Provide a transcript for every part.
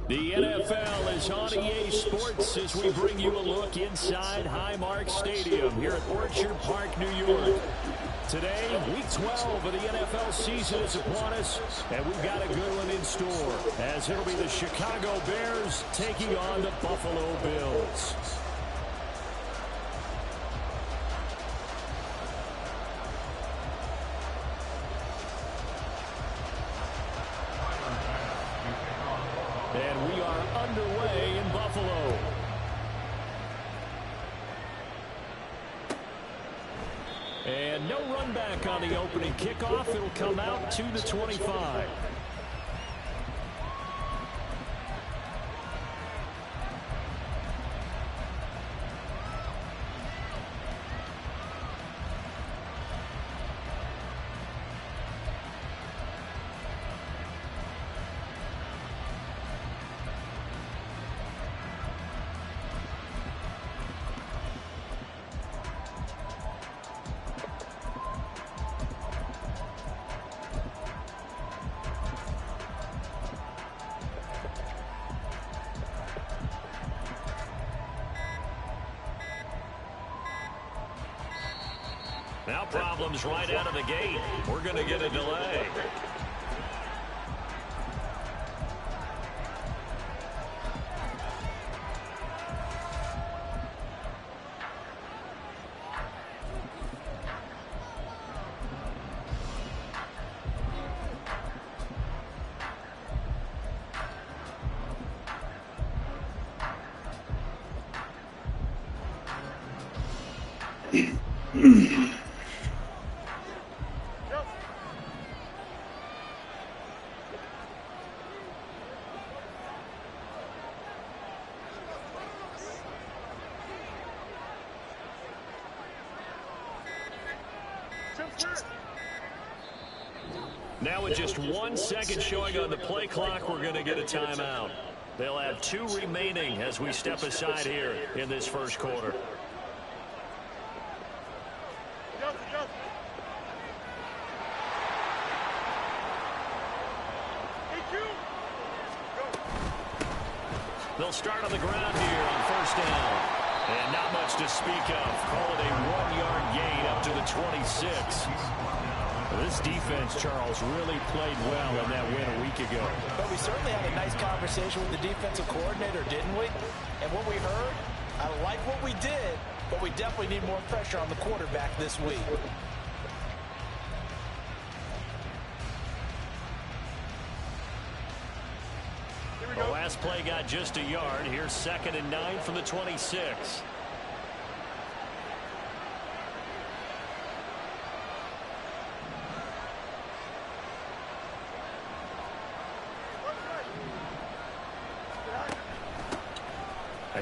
The NFL is on EA Sports as we bring you a look inside Highmark Stadium here at Orchard Park, New York. Today, Week 12 of the NFL season is upon us, and we've got a good one in store, as it'll be the Chicago Bears taking on the Buffalo Bills. And we are underway in Buffalo. And no run back on the opening kickoff. It'll come out to the 25. Now problems right out of the gate. We're going to get a delay. Now with just 1 second showing on the play clock, we're going to get a timeout. They'll have 2 remaining as we step aside here in this first quarter. They'll start on the ground here on first down. And not much to speak of. Call it a 1-yard gain up to the 26. This defense, Charles, really played well in that win a week ago. But we certainly had a nice conversation with the defensive coordinator, didn't we? And what we heard, I like what we did, but we definitely need more pressure on the quarterback this week. The last play got just a yard. Here's 2nd and 9 from the 26.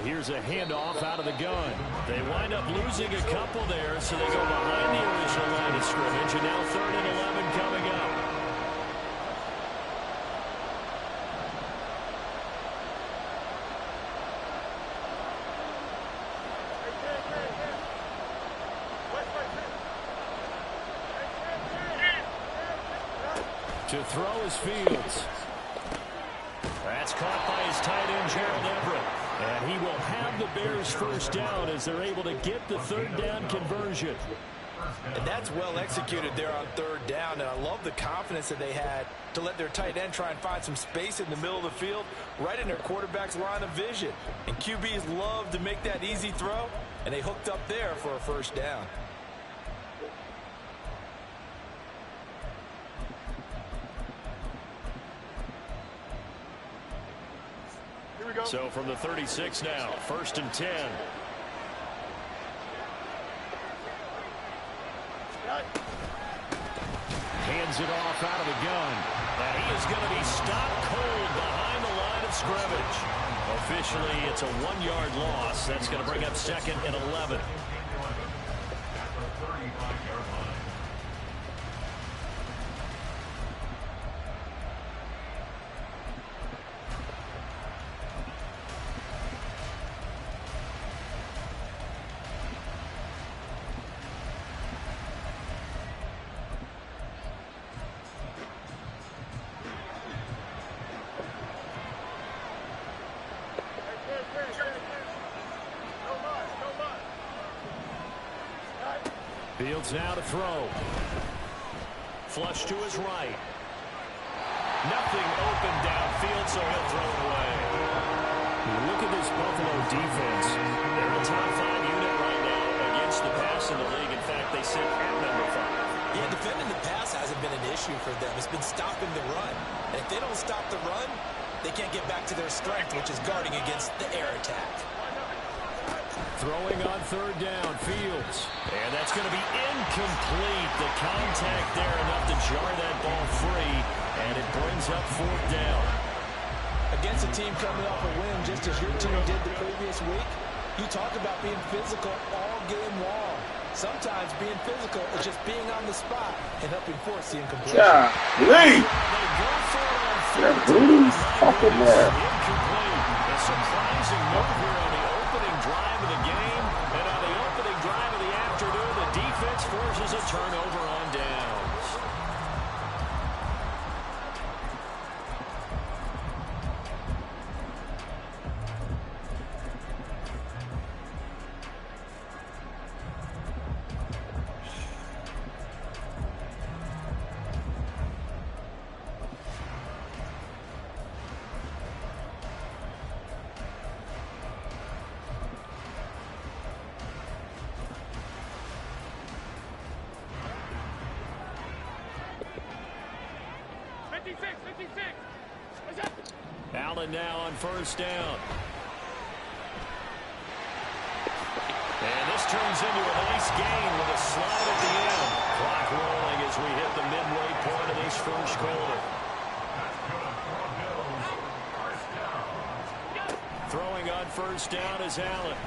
Here's a handoff out of the gun. They wind up losing a couple there, so they go behind the original line of scrimmage, and now 3rd and 11 coming up. To throw is Fields. That's caught by his tight end, Gerald Everett. And he will have the Bears first down as they're able to get the 3rd down conversion. And that's well executed there on 3rd down. And I love the confidence that they had to let their tight end try and find some space in the middle of the field, right in their quarterback's line of vision. And QBs love to make that easy throw, and they hooked up there for a first down. So from the 36 now, 1st and 10. Hands it off out of the gun. And he is going to be stopped cold behind the line of scrimmage. Officially, it's a 1-yard loss. That's going to bring up 2nd and 11. Fields now to throw. Flush to his right. Nothing open downfield, so he'll throw it away. Look at this Buffalo defense. They're a top 5 unit right now against the pass in the league. In fact, they sit at number 5. Yeah, defending the pass hasn't been an issue for them. It's been stopping the run. And if they don't stop the run, they can't get back to their strength, which is guarding against the air attack. Throwing on third down, Fields. And that's going to be incomplete. The contact there enough to jar that ball free. And it brings up fourth down. Against a team coming off a win, just as your team did the previous week, you talk about being physical all game long. Sometimes being physical is just being on the spot and helping force the incompletion. Yeah, Lee! Up in there. Incomplete. A surprising move here on the opening drive of the game. And on the opening drive of the afternoon, the defense forces a turnover on downs. Allen now on first down. And this turns into a nice gain with a slide at the end. Clock rolling as we hit the midway point of this first quarter. Throwing on first down is Allen.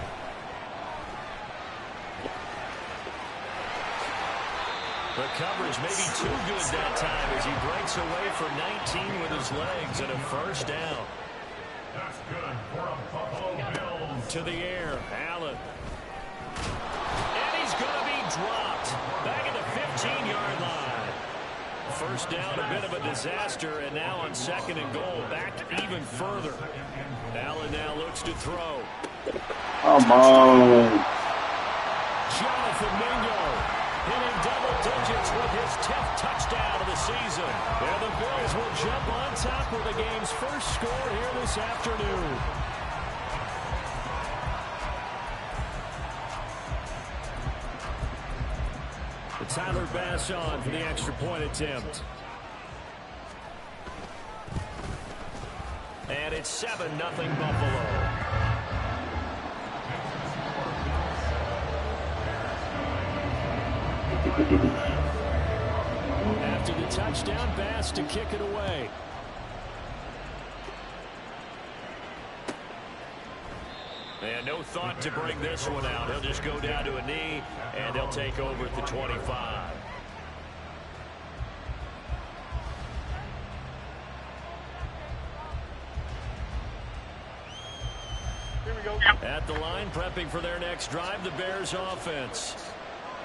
The coverage may be too good that time as he breaks away for 19 with his legs and a first down. That's good for a Buffalo Bills. To the air, Allen. And he's going to be dropped. Back at the 15-yard line. First down, a bit of a disaster, and now on second and goal, back even further. Allen now looks to throw. Come on. Jonathan Mingo hitting double digits with his 10th touchdown of the season. And the Bills will jump on top with the game's first score here this afternoon. Tyler Bass on for the extra point attempt. And it's 7-0 Buffalo. After the touchdown, Bass to kick it away. And no thought to bring this one out. He'll just go down to a knee, and they'll take over at the 25. Here we go. At the line, prepping for their next drive, the Bears offense.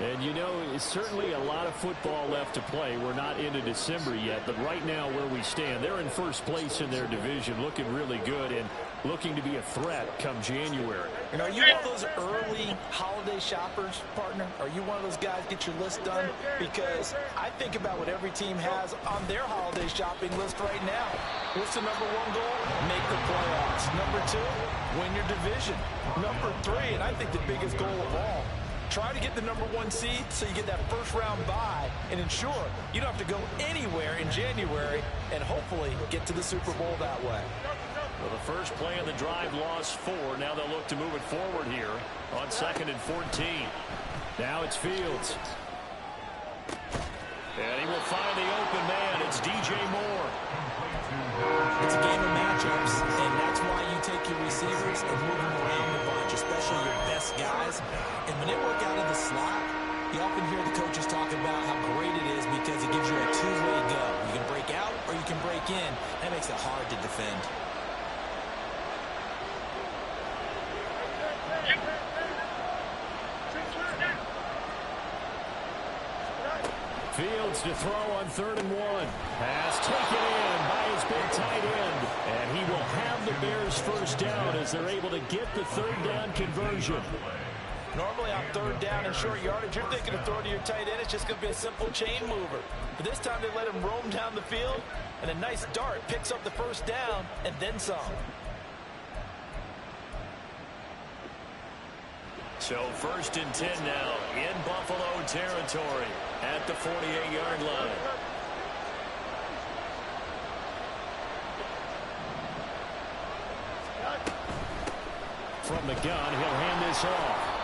And, you know, it's certainly a lot of football left to play. We're not into December yet, but right now where we stand, they're in first place in their division, looking really good and looking to be a threat come January. And are you one of those early holiday shoppers, partner? Are you one of those guys get your list done? Because I think about what every team has on their holiday shopping list right now. What's the number one goal? Make the playoffs. Number two, win your division. Number three, and I think the biggest goal of all, try to get the number one seed so you get that first round bye and ensure you don't have to go anywhere in January and hopefully get to the Super Bowl that way. Well, the first play of the drive lost 4. Now they'll look to move it forward here on 2nd and 14. Now it's Fields. And he will find the open man. It's DJ Moore. It's a game of matchups, and that's why you take your receivers and move them around a bunch, especially your best guys. And when they work out in the slot, you often hear the coaches talk about how great it is because it gives you a two-way go. You can break out or you can break in. That makes it hard to defend. Fields to throw on 3rd and 1. Pass taken in by his big tight end. And he will have the Bears first down as they're able to get the 3rd down conversion. Normally on third down and short yardage, you're thinking of throwing to your tight end. It's just going to be a simple chain mover. But this time they let him roam down the field, and a nice dart picks up the first down and then some. So 1st and 10 now in Buffalo territory at the 48-yard line. From the gun, he'll hand this off.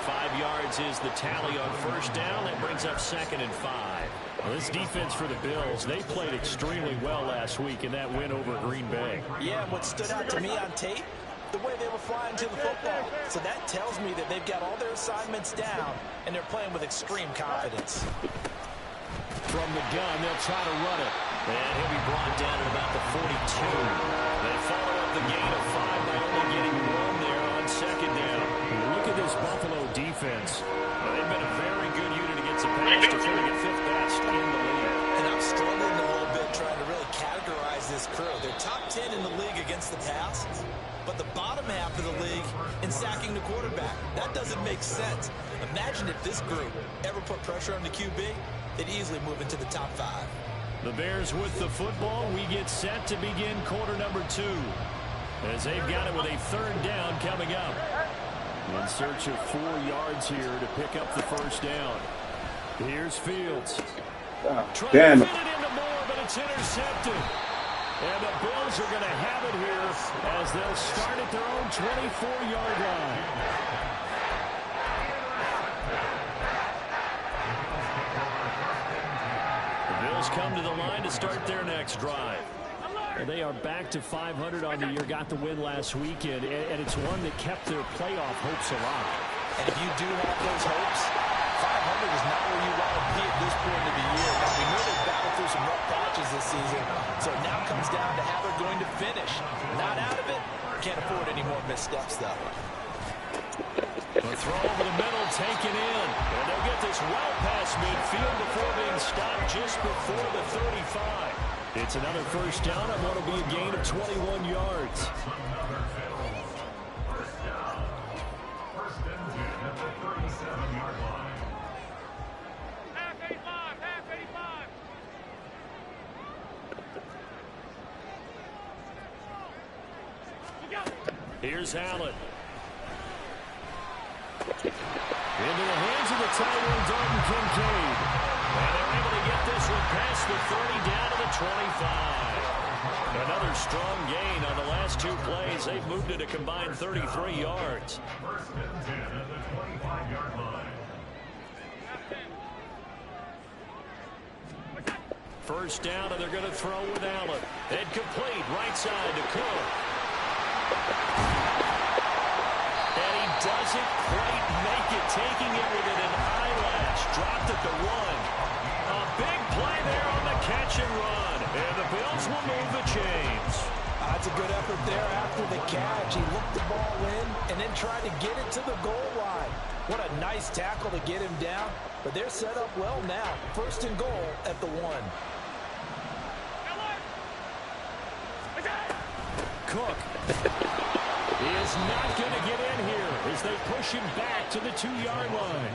5 yards is the tally on first down. That brings up 2nd and 5. Well, this defense for the Bills, they played extremely well last week in that win over Green Bay. Yeah, what stood out to me on tape, the way they were flying to the football. So that tells me that they've got all their assignments down, and they're playing with extreme confidence. From the gun, they'll try to run it. And he'll be brought down at about the 42. They follow up the gain of 5 by only getting 1 there on 2nd down. Look at this Buffalo defense. They've been a very good unit against the pass, defending at 5th best in the league. And I'm struggling a little bit trying to really categorize this crew. They're top 10 in the league against the pass, but the bottom half of the league in sacking the quarterback. That doesn't make sense. Imagine if this group ever put pressure on the QB, they'd easily move into the top 5. The Bears with the football. We get set to begin quarter number 2. As they've got it with a 3rd down coming up. In search of 4 yards here to pick up the first down. Here's Fields. Trying to fit it into Moore, but it's intercepted. And the Bills are going to have it here as they'll start at their own 24-yard line. Come to the line to start their next drive. And they are back to 500 on the year, got the win last weekend, and it's one that kept their playoff hopes alive. And if you do have those hopes, 500 is not where you want to be at this point of the year. Now, we know they've battled through some rough patches this season, so it now comes down to how they're going to finish. Not out of it. Can't afford any more missteps, though. A throw over the middle, taken in. And they'll get this well past midfield before being stopped just before the 35. It's another first down on what will be a gain of 21 yards. First down. 1st and 10 at the 37-yard line. Half 85. Here's Allen. Into the hands of the tight end, Dalton Kincaid. And they're able to get this one past the 30 down to the 25. Another strong gain on the last 2 plays. They've moved it a combined 33 yards. 1st and 10 at the 25-yard line. First down, and they're going to throw with Allen. And complete, right side to Cook. And he doesn't quite make it, taking it within an eyelash. Dropped at the 1. A big play there on the catch and run. And the Bills will move the chains. That's a good effort there after the catch. He looked the ball in and then tried to get it to the goal line. What a nice tackle to get him down. But they're set up well now. 1st and goal at the 1. Cook is not going to get in here as they push him back to the 2-yard line.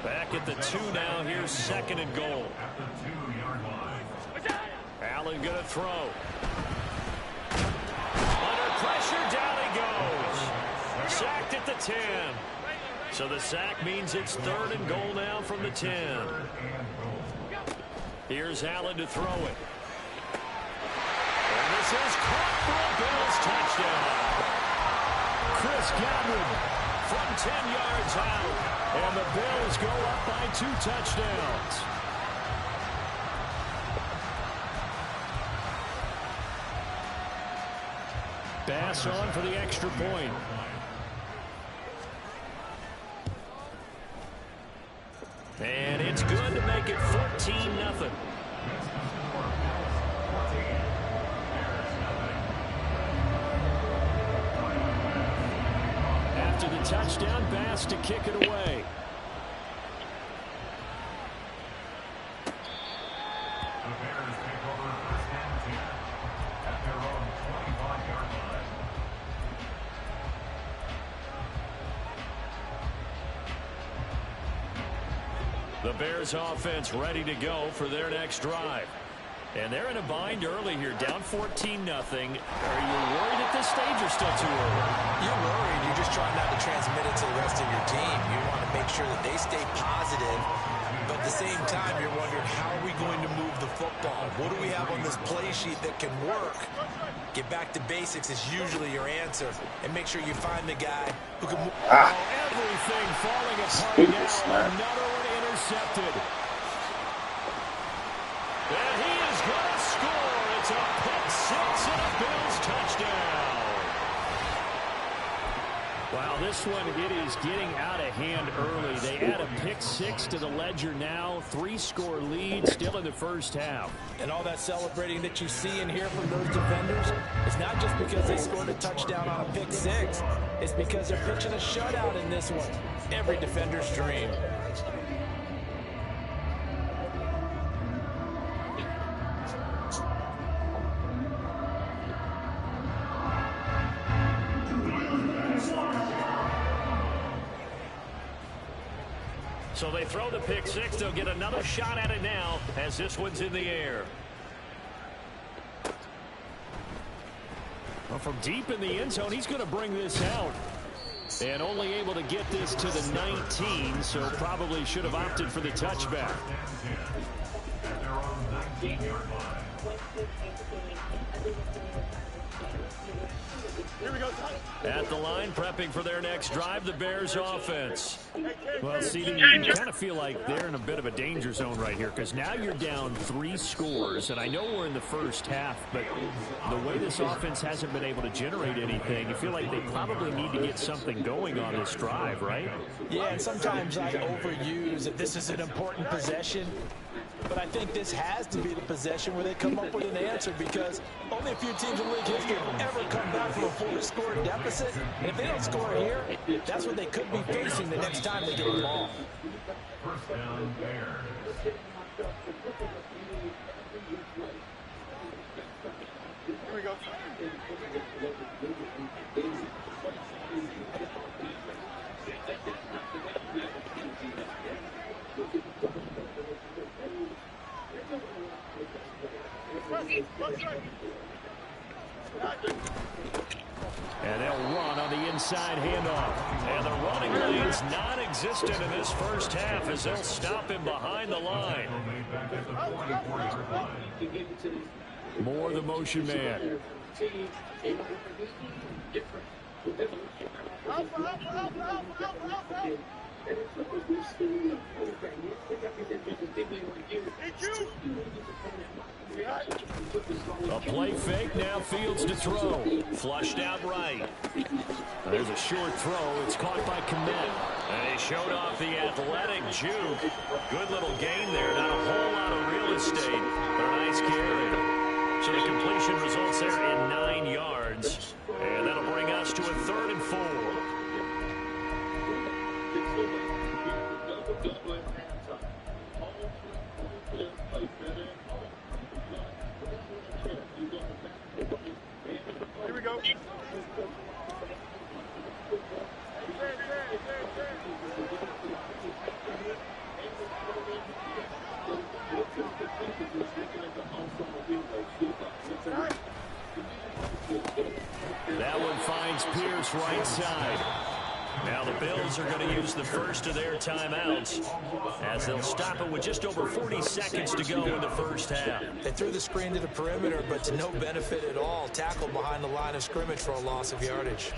Back at the 2 now. Here's 2nd and goal. At the 2-yard line. Allen going to throw. Under pressure, down he goes. Sacked at the 10. So the sack means it's 3rd and goal now from the 10. Here's Allen to throw it. And this is caught for a Bills touchdown. Chris Godwin from 10 yards out. And the Bills go up by 2 touchdowns. Bass on for the extra point. And it's good to make it 14-0. After the touchdown, Bass to kick it away. The Bears take over 1st and 10 at their own 25-yard line. The Bears offense ready to go for their next drive. And they're in a bind early here, down 14-0. Are you worried at this stage or still too early? You're worried. You're just trying not to transmit it to the rest of your team. You want to make sure that they stay positive. But at the same time, you're wondering, how are we going to move the football? What do we have on this play sheet that can work? Get back to basics is usually your answer. And make sure you find the guy who can move. Everything falling apart now. Another one intercepted. And he is going to score. It's a pick six and a Bills touchdown. Wow, this one, it is getting out of hand early. They add a pick six to the ledger now. 3-score lead still in the first half. And all that celebrating that you see and hear from those defenders, it's not just because they scored a touchdown on a pick six. It's because they're pitching a shutout in this one. Every defender's dream. So they throw the pick six. They'll get another shot at it now as this one's in the air. Well, from deep in the end zone, he's going to bring this out. And only able to get this to the 19, so probably should have opted for the touchback. At their own 19-yard line. At the line, prepping for their next drive, the Bears offense. Well, CD, you kind of feel like they're in a bit of a danger zone right here because now you're down 3 scores, and I know we're in the first half, but the way this offense hasn't been able to generate anything, you feel like they probably need to get something going on this drive, right? Yeah, and sometimes I overuse that this is an important possession. But I think this has to be the possession where they come up with an answer because only a few teams in league history have ever come back from a 4-score deficit. And if they don't score here, that's what they could be facing the next time they get the ball. First down, Bears. Here we go. And they'll run on the inside handoff. And the running lane's non-existent in this first half as they'll stop him behind the line. More the motion man. A play fake, now Fields to throw. Flushed out right. There's a short throw. It's caught by Kmet. And he showed off the athletic juke. Good little gain there. Not a whole lot of real estate, but a nice carry. So the completion results there in 9 yards. And that'll bring us to a 3rd and 4. Here we go. That one finds Pierce right side. Now the Bills are going to use the first of their timeouts as they'll stop it with just over 40 seconds to go in the first half. They threw the screen to the perimeter, but to no benefit at all. Tackled behind the line of scrimmage for a loss of yardage.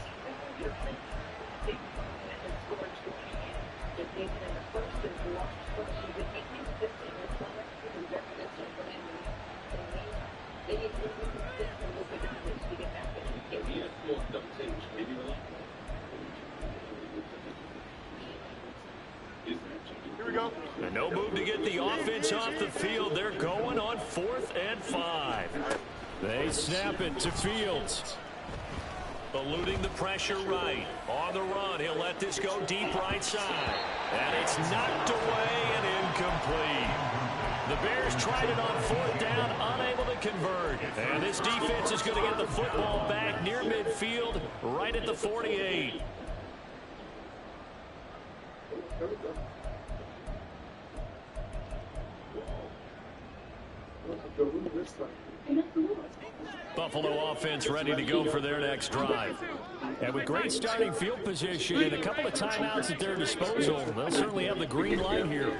Here we go. And no move to get the offense off the field. They're going on 4th and 5. They snap it to Fields. Eluding the pressure right. On the run, he'll let this go deep right side. And it's knocked away and incomplete. The Bears tried it on 4th down, unable to convert. And this defense is going to get the football back near midfield, right at the 48. Buffalo offense ready to go for their next drive. And with great starting field position and a couple of timeouts at their disposal, they'll certainly have the green light here.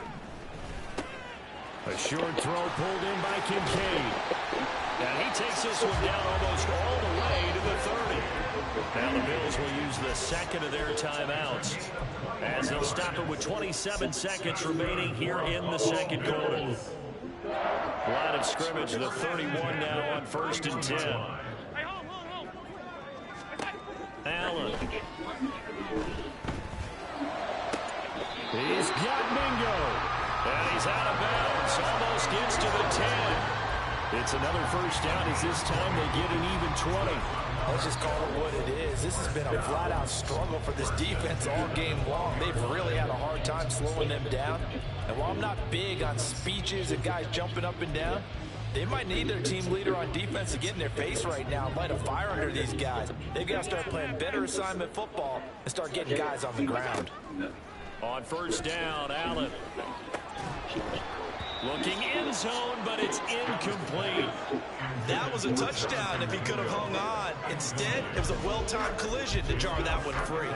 A short throw pulled in by Kincaid. And he takes this one down almost all the way to the 30. Now the Bills will use the second of their timeouts as they'll stop it with 27 seconds remaining here in the second quarter. Line of scrimmage, the 31 now on 1st and 10. Allen. He's got Mingo. And he's out of bounds. Almost gets to the 10. It's another first down as this time they get an even 20. Let's just call it what it is. This has been a flat-out struggle for this defense all game long. They've really had a hard time slowing them down. And while I'm not big on speeches and guys jumping up and down, they might need their team leader on defense to get in their face right now and light a fire under these guys. They've got to start playing better assignment football and start getting guys on the ground. On first down, Allen. Looking in zone, but it's incomplete. That was a touchdown if he could have hung on. Instead, it was a well-timed collision to jar that one free.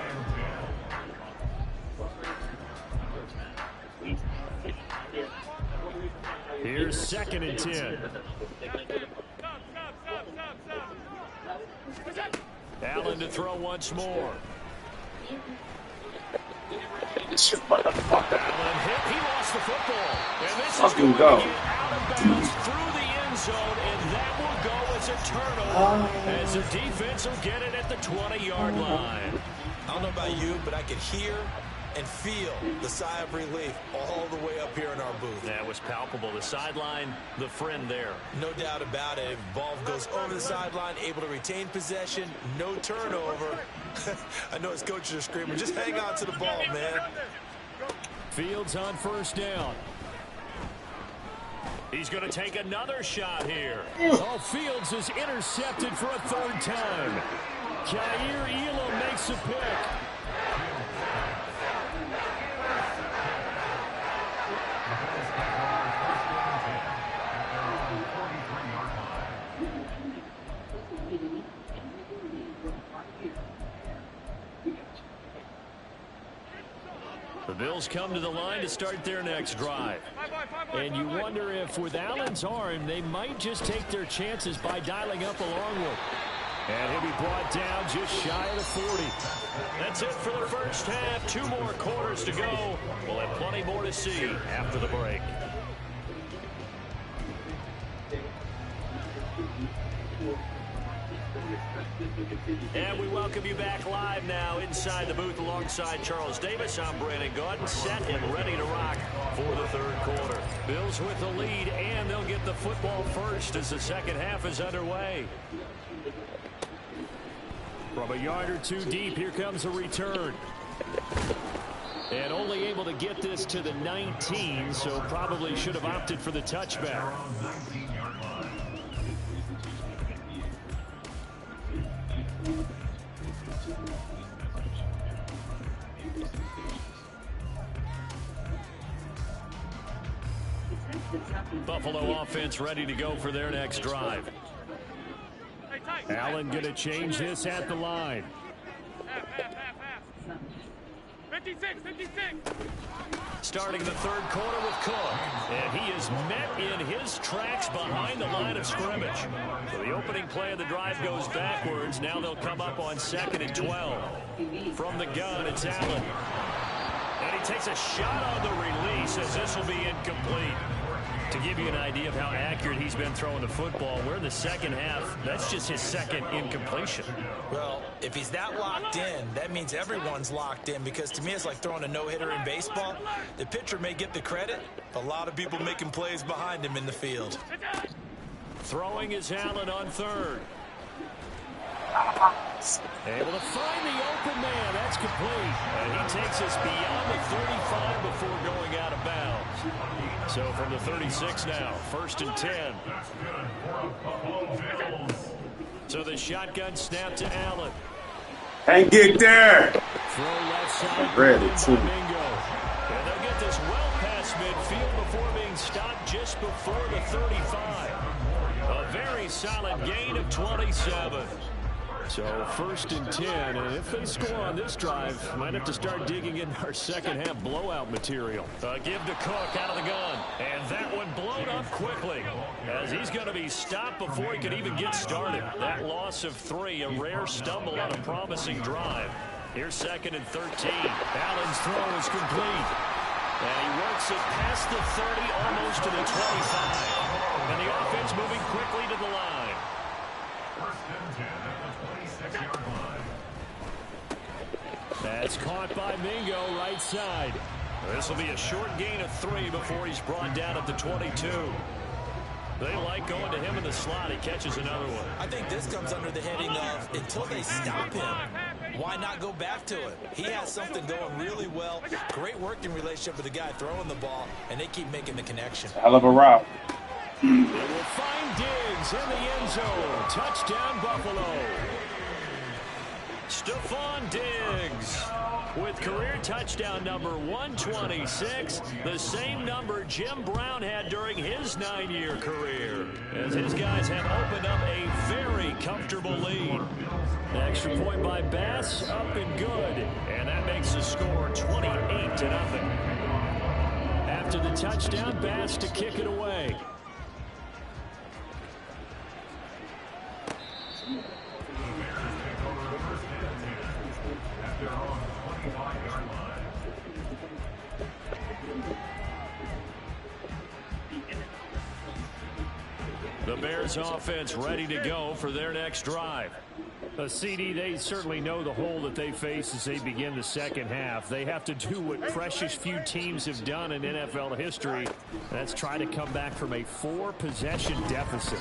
Here's 2nd and 10. Allen to throw once more. Allen hit. He lost the football. And this is going to get out of bounds through the end zone, and that will go as a turnover as the defense will get it at the 20-yard line. I don't know about you, but I could hear and feel the sigh of relief all the way up here in our booth. That was palpable. The sideline, the friend there. No doubt about it. Ball goes over the sideline, able to retain possession, no turnover. I know his coaches are screaming, just hang on to the ball, man. Fields on first down. He's going to take another shot here. Oh, Fields is intercepted for a 3rd time. Jair Elam makes a pick. The Bills come to the line to start their next drive. And you wonder if with Allen's arm, they might just take their chances by dialing up a long one. And he'll be brought down just shy of the 40. That's it for the first half. 2 more quarters to go. We'll have plenty more to see after the break. And we welcome you back live now inside the booth alongside Charles Davis. I'm Brandon Gaudin, set and ready to rock for the 3rd quarter. Bills with the lead, and they'll get the football first as the second half is underway. From a yard or 2 deep, here comes a return. And only able to get this to the 19, so probably should have opted for the touchback. Buffalo offense ready to go for their next drive. Allen going to change this at the line. 56. Starting the 3rd quarter with Cook. And he is met in his tracks behind the line of scrimmage. So the opening play of the drive goes backwards. Now they'll come up on 2nd and 12. From the gun, it's Allen. And he takes a shot on the release as this will be incomplete. To give you an idea of how accurate he's been throwing the football, we're in the second half. That's just his 2nd incompletion. Well, if he's that locked in, that means everyone's locked in, because to me it's like throwing a no-hitter in baseball. The pitcher may get the credit, but a lot of people making plays behind him in the field. Throwing is Allen on 3rd. Able to find the open man. That's complete. And he takes us beyond the 35 before going out of bounds. So from the 36 now, 1st and 10. So the shotgun snap to Allen. Can't get there. Throw left side. Ready too. And they'll get this well past midfield before being stopped just before before the 35. A very solid gain of 27. So 1st and 10, and if they score on this drive, might have to start digging in our second half blowout material. Give to Cook out of the gun, and that one blown up quickly as he's going to be stopped before he could even get started. That loss of 3, a rare stumble on a promising drive. Here's 2nd and 13. Allen's throw is complete, and he works it past the 30, almost to the 25, and the offense moving quickly to the line. First and 10 at the 26-yard line. That's caught by Mingo, right side. This will be a short gain of 3 before he's brought down at the 22. They like going to him in the slot. He catches another one. I think this comes under the heading of until they stop him, why not go back to it? He has something going really well. Great working relationship with the guy throwing the ball, and they keep making the connection. Hell of a route. They will find Diggs in the end zone. Touchdown, Buffalo. Stephon Diggs with career touchdown number 126, the same number Jim Brown had during his 9-year career, as his guys have opened up a very comfortable lead. An extra point by Bass, up and good, and that makes the score 28-0. After the touchdown, Bass to kick it away. The Bears offense ready to go for their next drive. CD, they certainly know the hole that they face as they begin the second half. They have to do what precious few teams have done in NFL history. That's try to come back from a 4-possession deficit.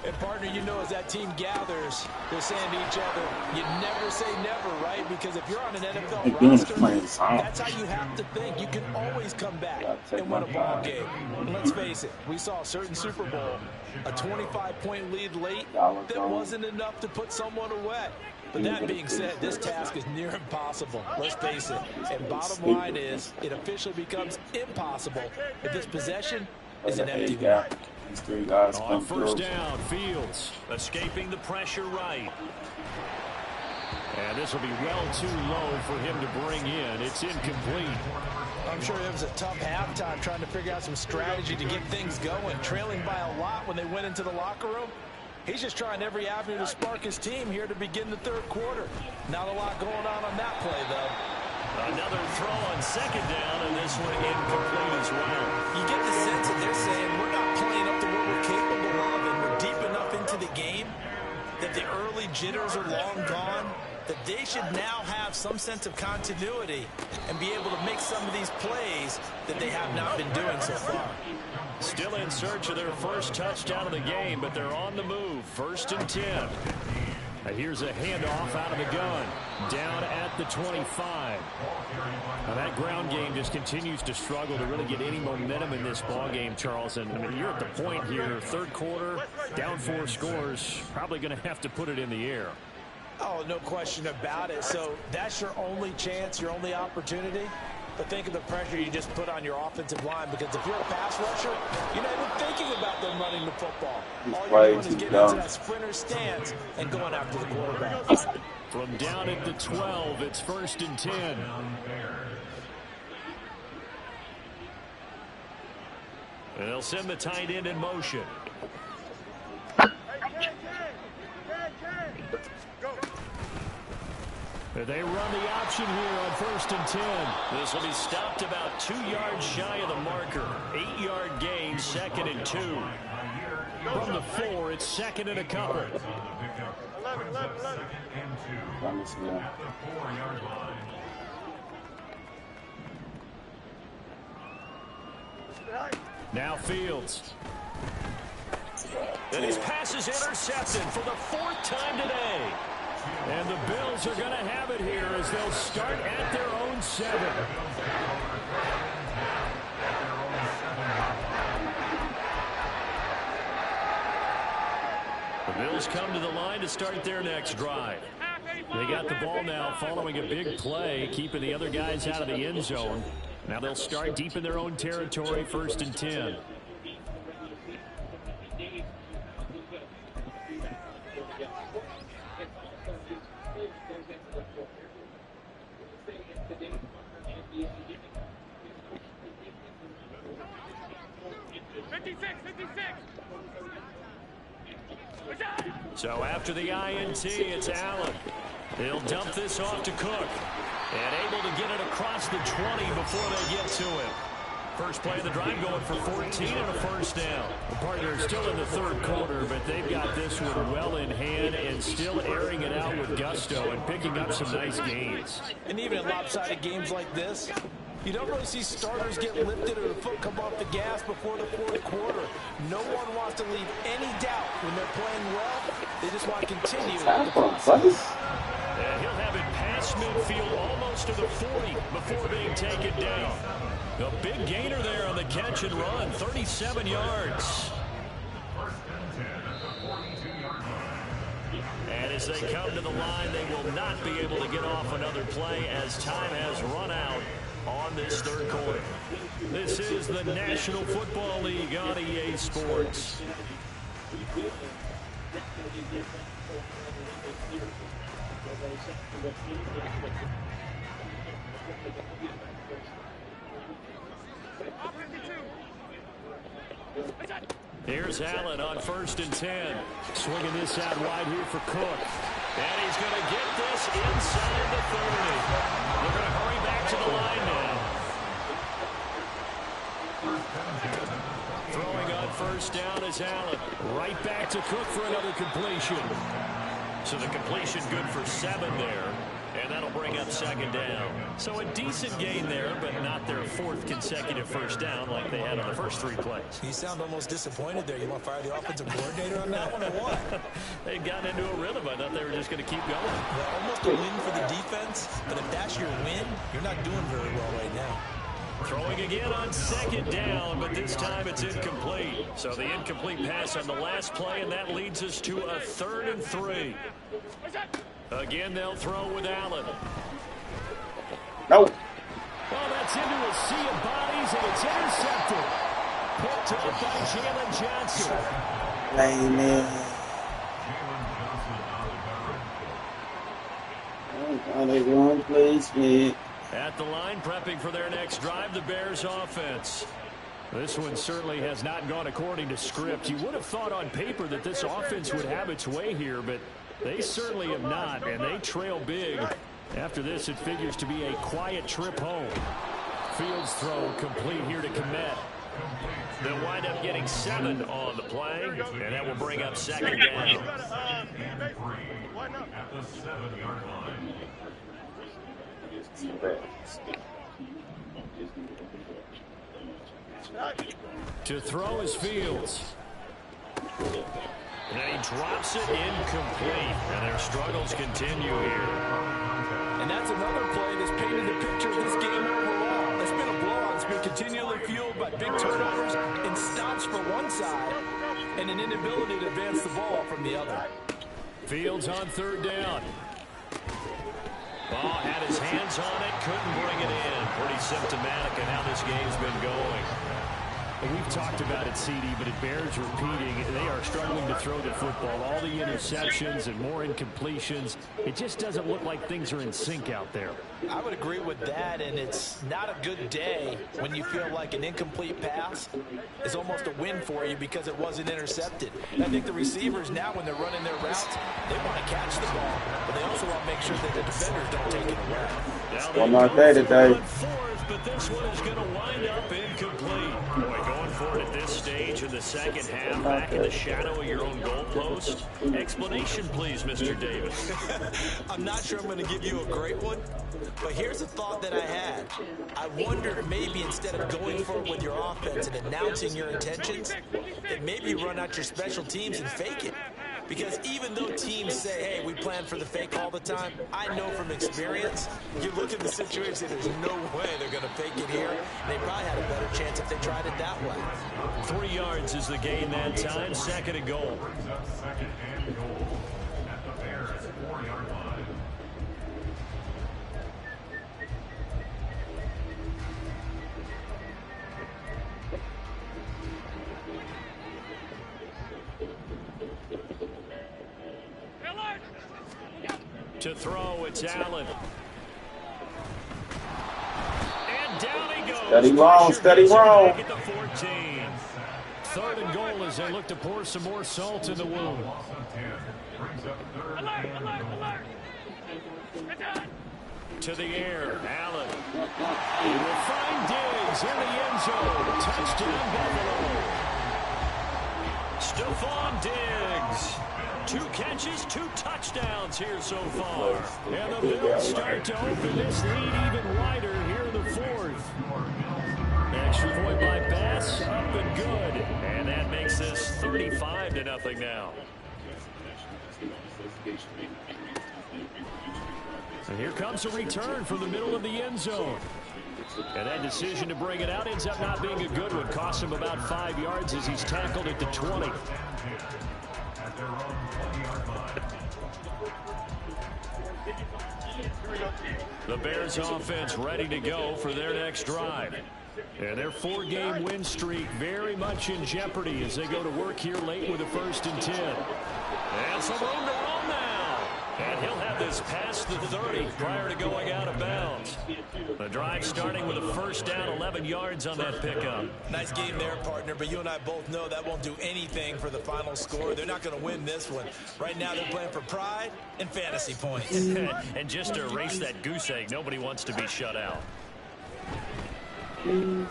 And partner, you know, as that team gathers, they're saying to each other, you never say never, right? Because if you're on an NFL roster, that's how you have to think. You can always come back and win a ball game. And let's face it, we saw a certain Super Bowl, a 25-point lead late that wasn't enough to put someone away. But that being said, this task is near impossible. Let's face it. And bottom line is, it officially becomes impossible if this possession is an empty one. These 3 guys on first down, Fields escaping the pressure right. And this will be well too low for him to bring in. It's incomplete. I'm sure it was a tough halftime trying to figure out some strategy to get things going. Trailing by a lot when they went into the locker room. He's just trying every avenue to spark his team here to begin the 3rd quarter. Not a lot going on that play, though. Another throw on 2nd down, and this one incomplete as well. You get the sense that they're saying we're not playing up to what we're capable of, and we're deep enough into the game that the early jitters are long gone, that they should now have some sense of continuity and be able to make some of these plays that they have not been doing so far. Still in search of their first touchdown of the game, but they're on the move. 1st and 10. Here's a handoff out of the gun. Down at the 25. Now that ground game just continues to struggle to really get any momentum in this ball game, Charles. And I mean, you're at the point here, 3rd quarter, down 4 scores, probably going to have to put it in the air. Oh, no question about it. So that's your only chance, your only opportunity. But think of the pressure you just put on your offensive line, because if you're a pass rusher, you're not even thinking about them running the football. All you're doing is getting into that sprinter stance and going after the quarterback. From down at the 12, it's 1st and 10. And they'll send the tight end in motion. They run the option here on 1st and 10. This will be stopped about 2 yards shy of the marker. 8-yard gain, 2nd and 2. From the 4, it's 2nd and a couple. 11. Now Fields. And his pass is intercepted for the 4th time today. And the Bills are going to have it here as they'll start at their own 7. The Bills come to the line to start their next drive. They got the ball now following a big play, keeping the other guys out of the end zone. Now they'll start deep in their own territory, 1st and 10. So after the INT, it's Allen. He'll dump this off to Cook. And able to get it across the 20 before they get to him. First play of the drive going for 14 and a first down. The partners still in the third quarter, but they've got this one well in hand and still airing it out with gusto and picking up some nice gains. And even in lopsided games like this, you don't really see starters get lifted or the foot come off the gas before the fourth quarter. No one wants to leave any doubt when they're playing well. They just want to continue the process. And he'll have it past midfield almost to the 40 before being taken down. A big gainer there on the catch and run, 37 yards. And as they come to the line, they will not be able to get off another play as time has run out on this third quarter. This is the National Football League on EA Sports. Here's Allen on 1st and 10. Swinging this out wide here for Cook. And he's going to get this inside the 30. They're going to hurry back to the line now. Throwing on 1st down is Allen. Right back to Cook for another completion. So the completion good for 7 there. And that'll bring up 2nd down. So a decent gain there, but not their 4th consecutive first down like they had on the first 3 plays. You sound almost disappointed there. You want to fire the offensive coordinator on that one or what? They'd gotten into a rhythm. I thought they were just going to keep going. Well, almost a win for the defense, but if that's your win, you're not doing very well right now. Throwing again on 2nd down, but this time it's incomplete. So the incomplete pass on the last play, and that leads us to a 3rd and 3. Again, they'll throw with Allen. Nope. Well, that's into a sea of bodies, and it's intercepted. Picked up by Jalen Johnson. Amen. Oh, they won't please me. At the line, prepping for their next drive, the Bears offense. This one certainly has not gone according to script. You would have thought on paper that this offense would have its way here, but they certainly have not, and they trail big. After this, it figures to be a quiet trip home. Fields throw complete here to Komet. They'll wind up getting 7 on the play, and that will bring up 2nd down. At the 7-yard line. To throw is Fields. And he drops it incomplete. And their struggles continue here. And that's another play that's painted the picture of this game overall. It's been a blowout. It's been continually fueled by big turnovers and stops for one side and an inability to advance the ball from the other. Fields on 3rd down. Ball had his hands on it, couldn't bring it in. Pretty symptomatic of how this game's been going. We've talked about it, CD, but it bears repeating. They are struggling to throw the football. All the interceptions and more incompletions. It just doesn't look like things are in sync out there. I would agree with that, and it's not a good day when you feel like an incomplete pass is almost a win for you because it wasn't intercepted. And I think the receivers now, when they're running their routes, they want to catch the ball, but they also want to make sure that the defenders don't take it away. Well, not that today. But this one is going to wind up incomplete. Boy, going for it at this stage in the second half, back in the shadow of your own goalpost. Explanation, please, Mr. Davis. I'm not sure I'm going to give you a great one, but here's a thought that I had. I wonder maybe instead of going for it with your offense and announcing your intentions, that maybe you run out your special teams and fake it. Because even though teams say, hey, we plan for the fake all the time, I know from experience, you look at the situation, there's no way they're going to fake it here. They probably had a better chance if they tried it that way. 3 yards is the gain that time, 2nd and goal. Brings up 2nd and goal at the Bears' 4-yard line. To throw, it's Allen. And down he goes. Steady wrong, steady wrong. At the 14. 3rd and goal as they look to pour some more salt in the wound. Alert, alert, alert. Attack. To the air, Allen. He will find Diggs in the end zone. Touchdown, Buffalo. Stephon Diggs. 2 catches, 2 touchdowns here so far. And the Bills start to open this lead even wider here in the 4th. Extra point by Bass, up and good. And that makes this 35-0 now. And here comes a return from the middle of the end zone. And that decision to bring it out ends up not being a good one. Costs him about 5 yards as he's tackled at the 20. The Bears offense ready to go for their next drive. And their 4-game win streak very much in jeopardy as they go to work here late with a 1st and 10. And some room to run now. And he'll have this past the 30 prior to going out of bounds. The drive starting with a 1st down, 11 yards on that pickup. Nice game there, partner, but you and I both know that won't do anything for the final score. They're not going to win this one. Right now they're playing for pride and fantasy points. And just to erase that goose egg, nobody wants to be shut out. And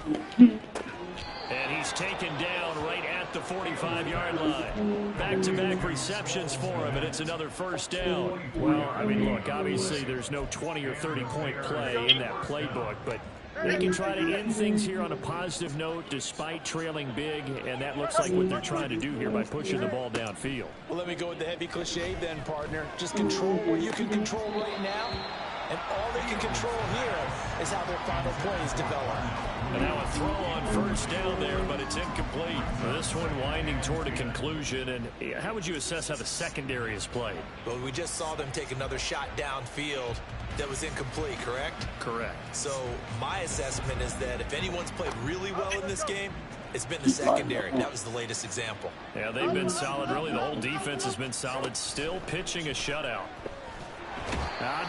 he's taken down right at the 45-yard line. Back-to-back receptions for him, and it's another 1st down. Well, I mean, look, obviously there's no 20 or 30-point play in that playbook, but they can try to end things here on a positive note despite trailing big, and that looks like what they're trying to do here by pushing the ball downfield. Well, let me go with the heavy cliche then, partner. Just control what you can control right now, and all they can control here is how their final plays develop. And now a throw on 1st down there, but it's incomplete. This one winding toward a conclusion. And how would you assess how the secondary has played? Well, we just saw them take another shot downfield that was incomplete, correct? Correct. So my assessment is that if anyone's played really well in this game, it's been the secondary. That was the latest example. Yeah, they've been solid. Really, the whole defense has been solid. Still pitching a shutout.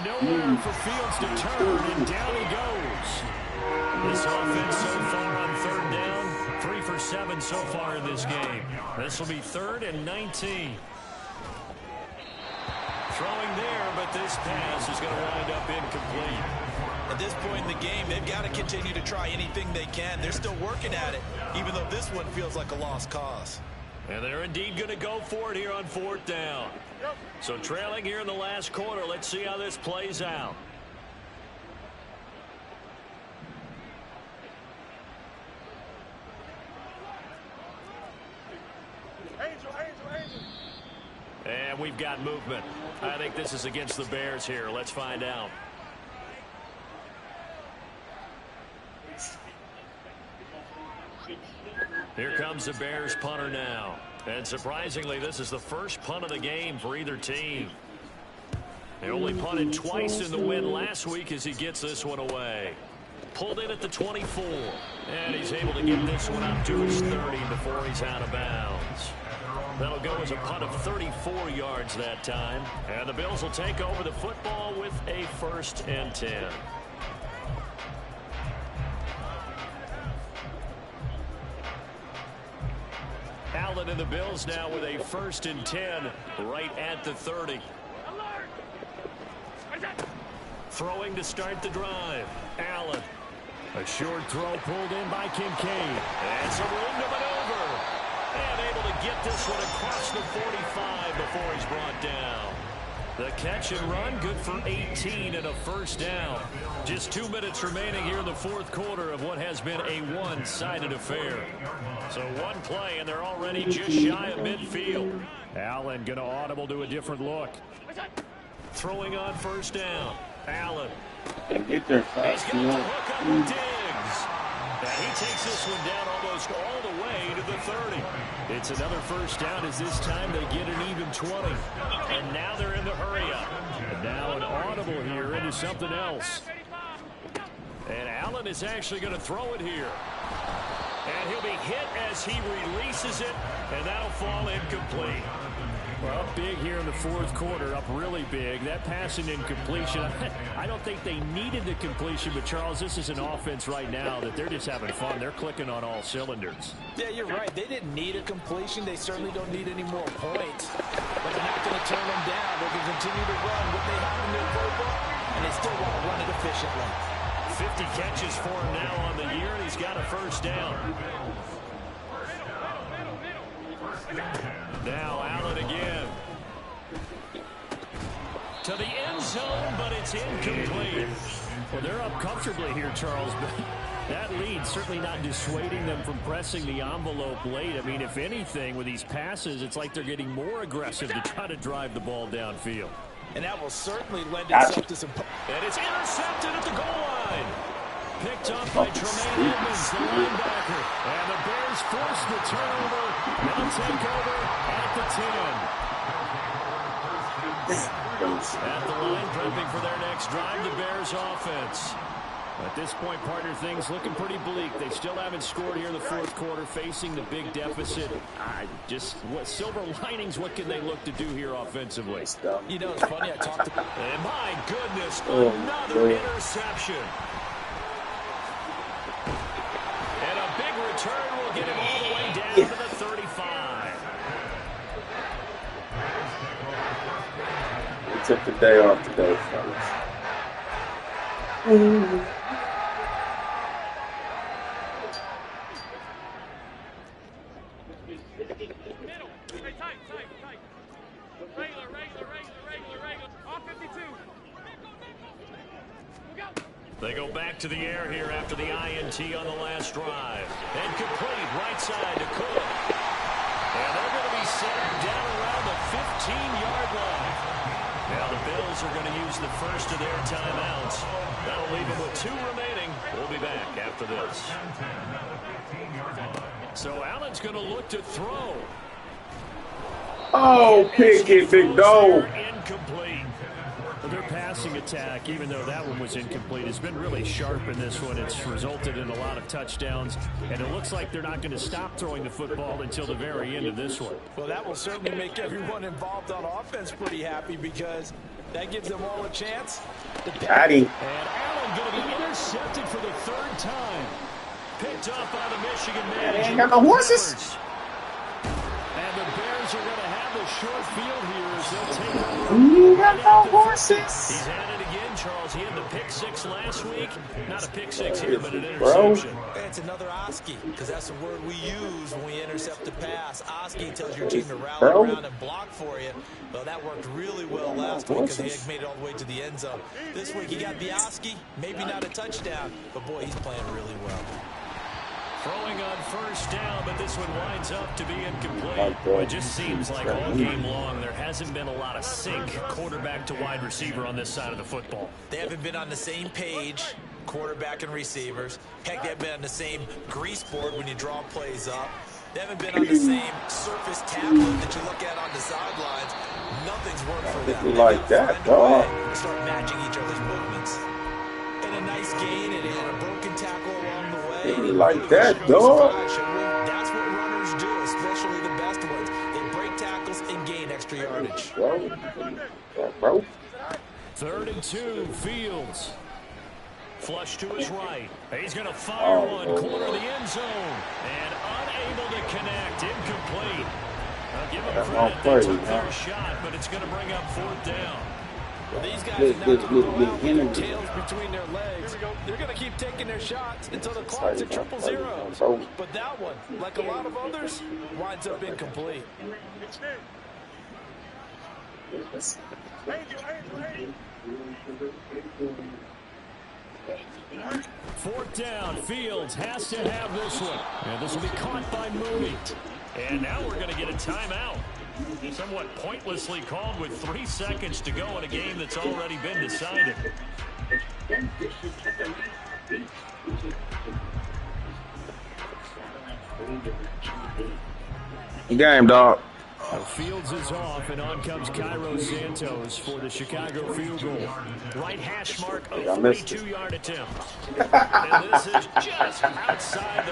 Nowhere for Fields to turn, and down he goes. This offense so far on 3rd down, 3 for 7 so far in this game. This will be 3rd and 19. Throwing there, but this pass is going to wind up incomplete. At this point in the game, they've got to continue to try anything they can. They're still working at it, even though this one feels like a lost cause. And they're indeed going to go for it here on 4th down. So trailing here in the last quarter, let's see how this plays out. And we've got movement. I think this is against the Bears here. Let's find out. Here comes the Bears punter now. And surprisingly, this is the first punt of the game for either team. They only punted twice in the win last week as he gets this one away. Pulled in at the 24. And he's able to get this one up to his 30 before he's out of bounds. That'll go as a punt of 34 yards that time. And the Bills will take over the football with a 1st and 10. Allen and the Bills now with a 1st and 10 right at the 30. Throwing to start the drive. Allen. A short throw pulled in by Kincaid. And some room to maneuver. And able to get this one across the 45 before he's brought down. The catch and run, good for 18 and a 1st down. Just 2 minutes remaining here in the 4th quarter of what has been a one-sided affair. So one play, and they're already just shy of midfield. Allen going to audible to a different look. Throwing on 1st down. Allen. Get there fast. He's got the hook up with Diggs. And he takes this one down almost all the way to the 30. It's another 1st down as this time they get an even 20. And now they're in the hurry-up. And now an audible here into something else. And Allen is actually going to throw it here. And he'll be hit as he releases it, and that'll fall incomplete. Well, up big here in the fourth quarter, up really big. That pass and incompletion, I don't think they needed the completion, but Charles, this is an offense right now that they're just having fun. They're clicking on all cylinders. Yeah, you're right. They didn't need a completion. They certainly don't need any more points. But they're not going to turn them down. They can continue to run what they have in their playbook, and they still want to run it efficiently. 50 catches for him now on the year, and he's got a first down. Now Allen again. To the end zone, but it's incomplete. Well, they're up comfortably here, Charles, but that lead certainly not dissuading them from pressing the envelope late. I mean, if anything, with these passes, it's like they're getting more aggressive to try to drive the ball downfield. And that will certainly lend itself to some... And it's intercepted at the goal line. Picked up by Tremaine Edmonds, the linebacker. And the Bears force the turnover. Now take over at the 10. At the line, prepping for their next drive, the Bears offense. At this point, partner, things looking pretty bleak. They still haven't scored here in the fourth quarter, facing the big deficit. What silver linings, what can they look to do here offensively? You know, it's funny, I talked about... And my goodness, another interception. And a big return will get him all the way down to the 35. We took the day off today, fellas. Middle. Hey, tight. Regular. Off 52. Go. They go back to the air here after the INT on the last drive. And complete right side to Cook. And they're going to be centered down around the 15-yard line. Now the Bills are going to use the first of their timeouts. That'll leave them with 2 remaining. We'll be back after this. So Allen's going to look to throw. Oh, pick it, big dog. Incomplete. Well, their passing attack, even though that one was incomplete, has been really sharp in this one. It's resulted in a lot of touchdowns, and it looks like they're not going to stop throwing the football until the very end of this one. Well, that will certainly make everyone involved on offense pretty happy because that gives them all a chance. Got him. And Allen going to be intercepted for the 3rd time. Picked up by the Michigan man. They ain't got no horses. And the Bears are going to have the short field here as they'll take over. You got no horses. He's at it again, Charles. He had the pick 6 last week. Not a pick 6 here, but an interception. It's another Oski, because that's the word we use when we intercept a pass. Oski tells your team to rally around and block for you. Well, that worked really well last week because he had made it all the way to the end zone. This week he got the Oski, maybe not a touchdown, but boy, he's playing really well. Throwing on first down, but this one winds up to be incomplete. Well, it just seems like all game long there hasn't been a lot of sync quarterback to wide receiver on this side of the football. They haven't been on the same page, quarterback and receivers. Heck, they haven't been on the same grease board when you draw plays up. They haven't been on the same surface tablet that you look at on the sidelines. Nothing's worked for them. You like that, dog. Start matching each other's movements. And a nice gain and a broken tackle along the way. You like that, dog. That's what runners do, especially the best ones. They break tackles and gain extra yardage. Bro. 3rd and 2, Fields. Flush to his right. He's going to fire one, corner of the end zone. And unable to connect, incomplete. I'll give them credit, they took their shot, but it's going to bring up 4th down. Well, these guys are now coming along with their tails between their legs. They're going to keep taking their shots until the clock's at 0-0. But that one, like a lot of others, winds up incomplete. 4th down, Fields has to have this one. And this will be caught by Mooney. And now we're going to get a timeout. Somewhat pointlessly called with 3 seconds to go in a game that's already been decided. Game, dog. Fields is off, and on comes Cairo Santos for the Chicago field goal. Right hash mark, a 42-yard attempt. And this is just outside the